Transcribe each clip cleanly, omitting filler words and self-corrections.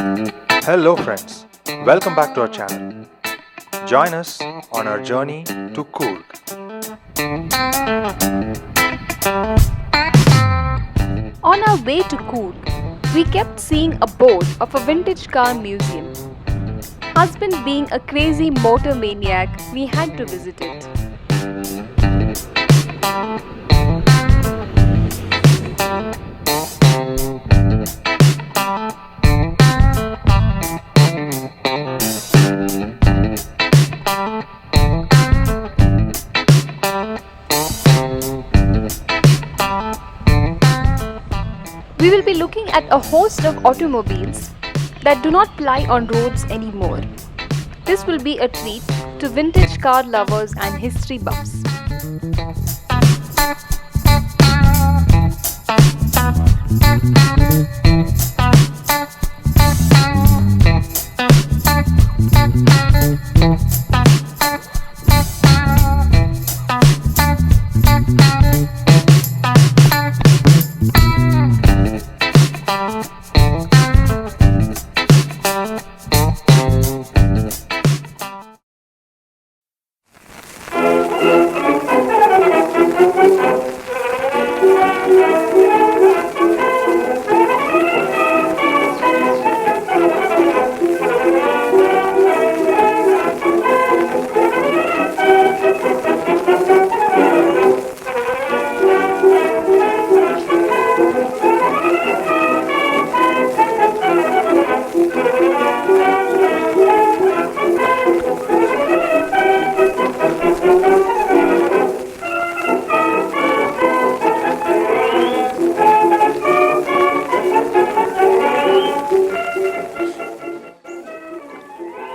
Hello friends, welcome back to our channel. Join us on our journey to Coorg. On our way to Coorg, we kept seeing a board of a vintage car museum. Husband being a crazy motor maniac, we had to visit it. We will be looking at a host of automobiles that do not ply on roads anymore. This will be a treat to vintage car lovers and history buffs.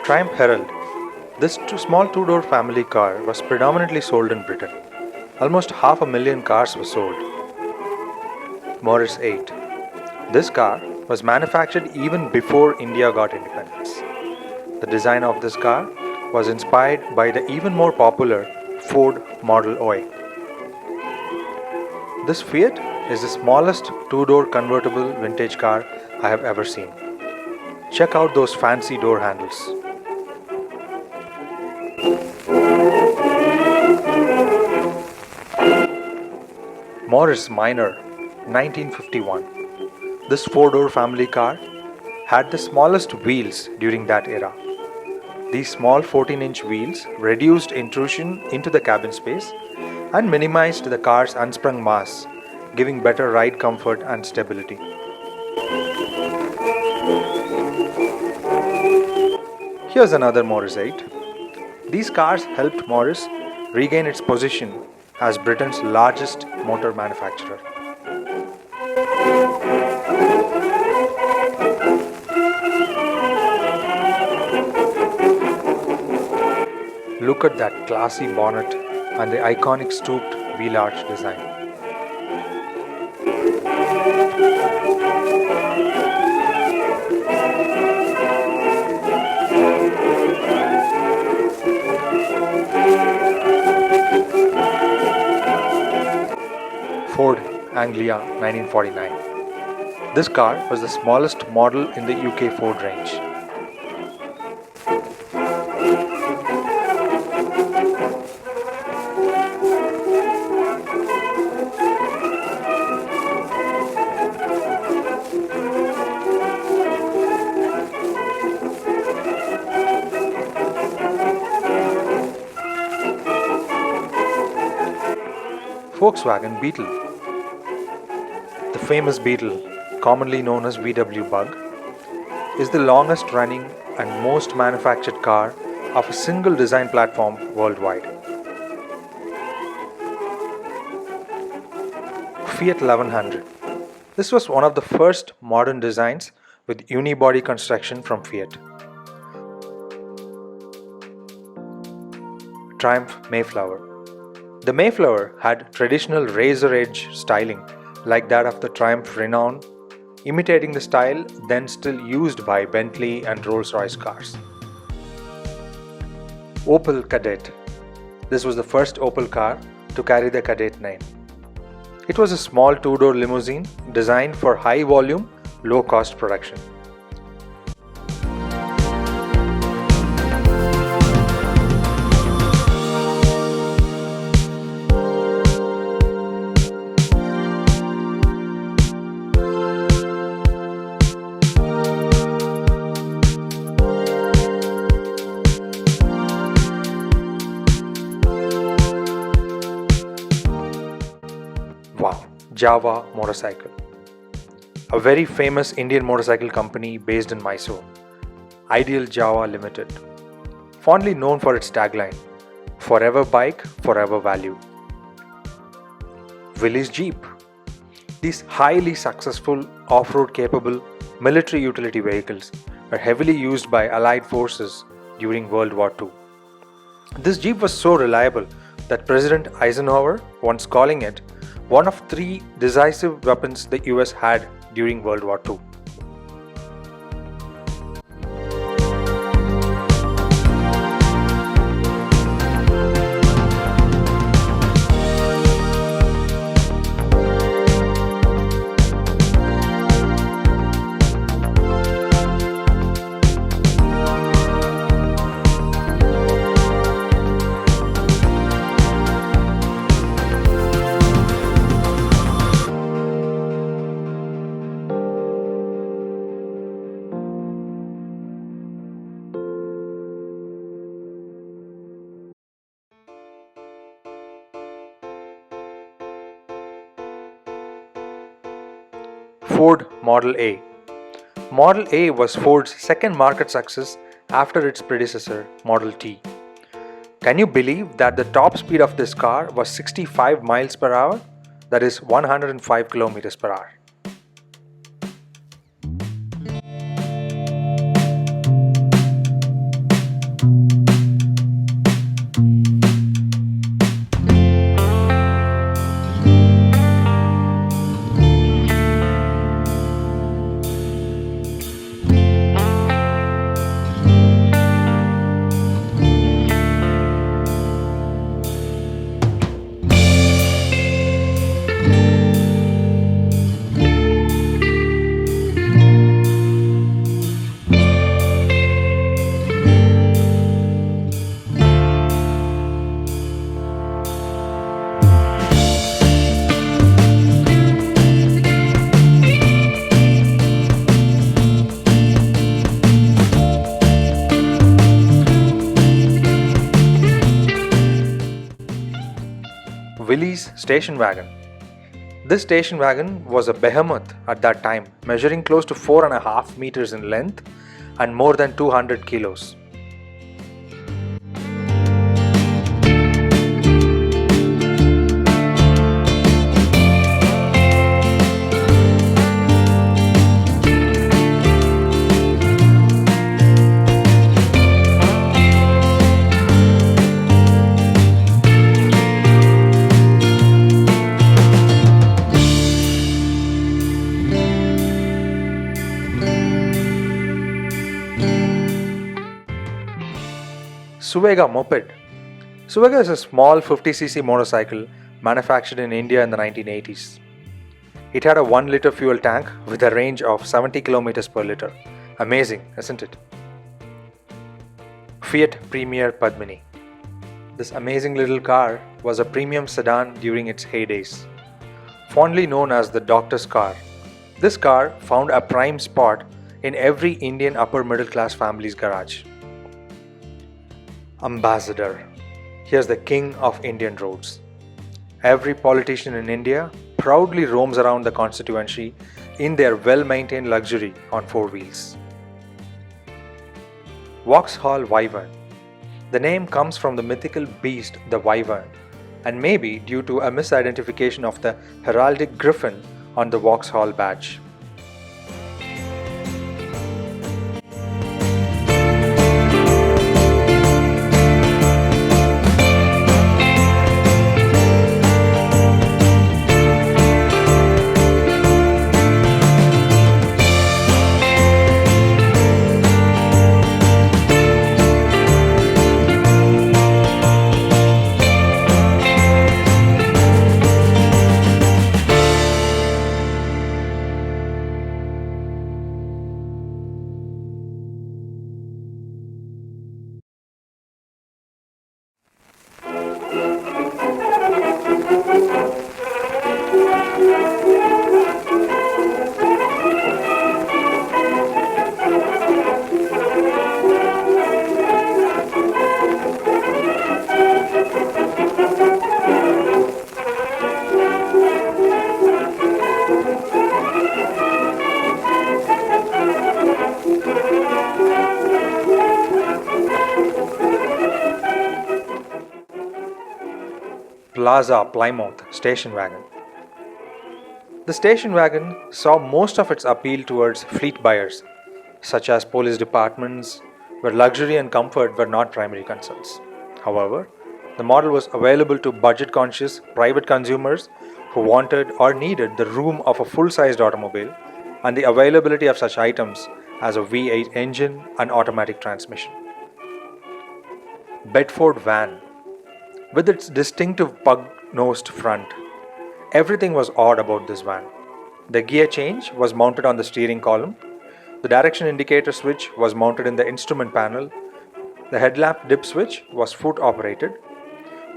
Triumph Herald. This small two-door family car was predominantly sold in Britain. Almost 500,000 cars were sold. Morris 8. This car was manufactured even before India got independence. The design of this car was inspired by the even more popular Ford Model OI. This Fiat is the smallest two-door convertible vintage car I have ever seen. Check out those fancy door handles. Morris Minor, 1951. This four-door family car had the smallest wheels during that era. These small 14-inch wheels reduced intrusion into the cabin space and minimized the car's unsprung mass, giving better ride comfort and stability. Here's another Morris 8. These cars helped Morris regain its position as Britain's largest motor manufacturer. Look at that classy bonnet and the iconic stooped wheel arch design. Ford Anglia 1949. This car was the smallest model in the UK Ford range. Volkswagen Beetle. The famous Beetle, commonly known as VW Bug, is the longest running and most manufactured car of a single design platform worldwide. Fiat 1100. This was one of the first modern designs with unibody construction from Fiat. Triumph Mayflower. The Mayflower had traditional razor edge styling like that of the Triumph Renown, imitating the style then still used by Bentley and Rolls-Royce cars. Opel Kadett. This was the first Opel car to carry the Kadett name. It was a small two-door limousine designed for high volume, low cost production. Java motorcycle. A very famous Indian motorcycle company based in Mysore, Ideal Java Limited, fondly known for its tagline, "Forever Bike, Forever Value." Willys Jeep. These highly successful off-road capable military utility vehicles were heavily used by Allied forces during World War II. This Jeep was so reliable that President Eisenhower once calling it one of 3 decisive weapons the US had during World War II. Ford Model A. Model A was Ford's second market success after its predecessor, Model T. Can you believe that the top speed of this car was 65 miles per hour? That is 105 kilometers per hour. Willys station wagon. This station wagon was a behemoth at that time, measuring close to 4.5 meters in length and more than 200 kilos. Suega Moped. Suega is a small 50cc motorcycle manufactured in India in the 1980s. It had a 1-liter fuel tank with a range of 70 kilometers per liter. Amazing, isn't it? Fiat Premier Padmini. This amazing little car was a premium sedan during its heydays. Fondly known as the doctor's car, this car found a prime spot in every Indian upper middle class family's garage. Ambassador. Here's the king of Indian roads. Every politician in India proudly roams around the constituency in their well-maintained luxury on 4 wheels. Vauxhall Wyvern. The name comes from the mythical beast the wyvern, and maybe due to a misidentification of the heraldic griffin on the Vauxhall badge. Plaza Plymouth station wagon. The station wagon saw most of its appeal towards fleet buyers, such as police departments, where luxury and comfort were not primary concerns. However, the model was available to budget-conscious private consumers who wanted or needed the room of a full-sized automobile and the availability of such items as a V8 engine and automatic transmission. Bedford van. With its distinctive pug-nosed front, everything was odd about this van. The gear change was mounted on the steering column, the direction indicator switch was mounted in the instrument panel, the headlamp dip switch was foot operated,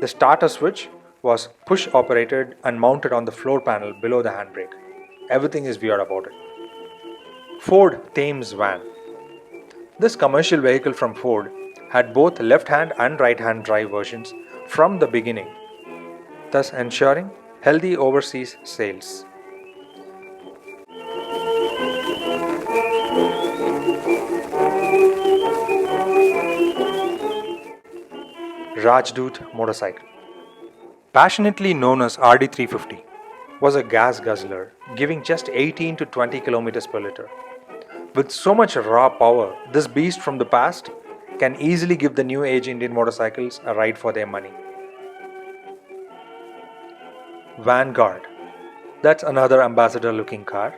the starter switch was push operated and mounted on the floor panel below the handbrake. Everything is weird about it. Ford Thames van. This commercial vehicle from Ford had both left-hand and right-hand drive versions from the beginning, thus ensuring healthy overseas sales. Rajdoot motorcycle. Passionately known as RD350, was a gas guzzler, giving just 18 to 20 kilometers per liter. With so much raw power, this beast from the past can easily give the new age Indian motorcycles a ride for their money. Vanguard. That's another ambassador looking car.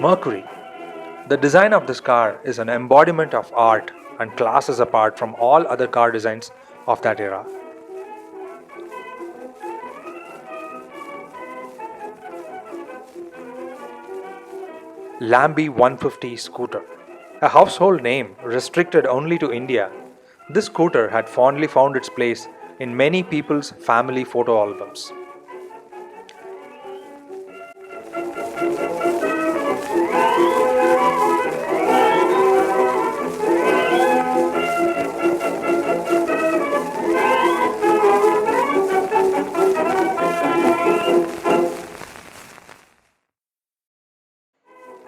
Mercury. The design of this car is an embodiment of art and classes apart from all other car designs of that era. Lamby 150 scooter. A household name restricted only to India, this scooter had fondly found its place in many people's family photo albums.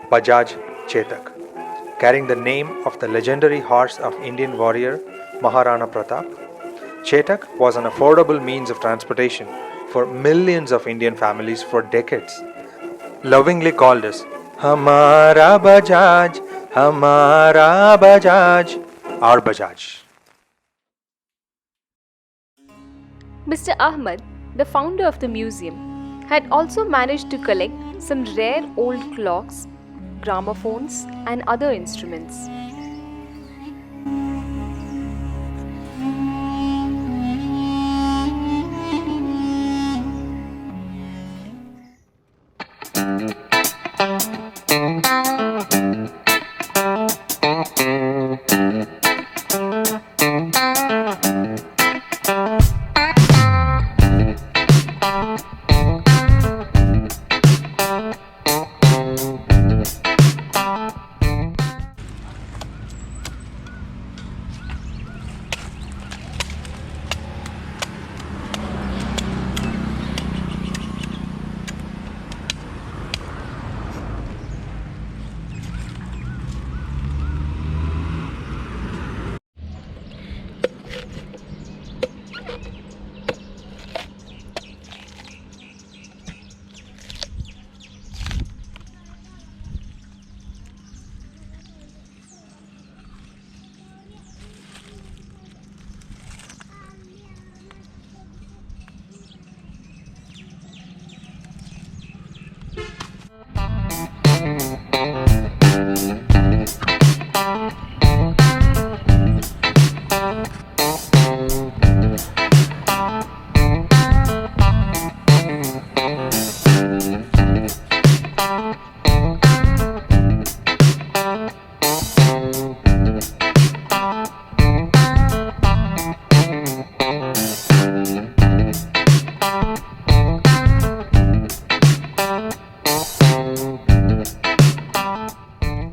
Bajaj Chetak, carrying the name of the legendary horse of Indian warrior Maharana Pratap. Chetak was an affordable means of transportation for millions of Indian families for decades. Lovingly called as Hamara Bajaj, Hamara Bajaj, our Bajaj. Mr. Ahmad, the founder of the museum, had also managed to collect some rare old clocks, gramophones, and other instruments.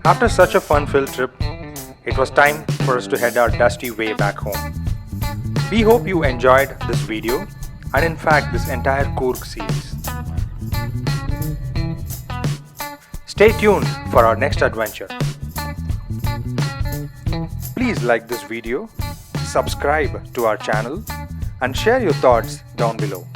After such a fun-filled trip, it was time for us to head our dusty way back home. We hope you enjoyed this video and in fact this entire Coorg series. Stay tuned for our next adventure. Please like this video, subscribe to our channel and share your thoughts down below.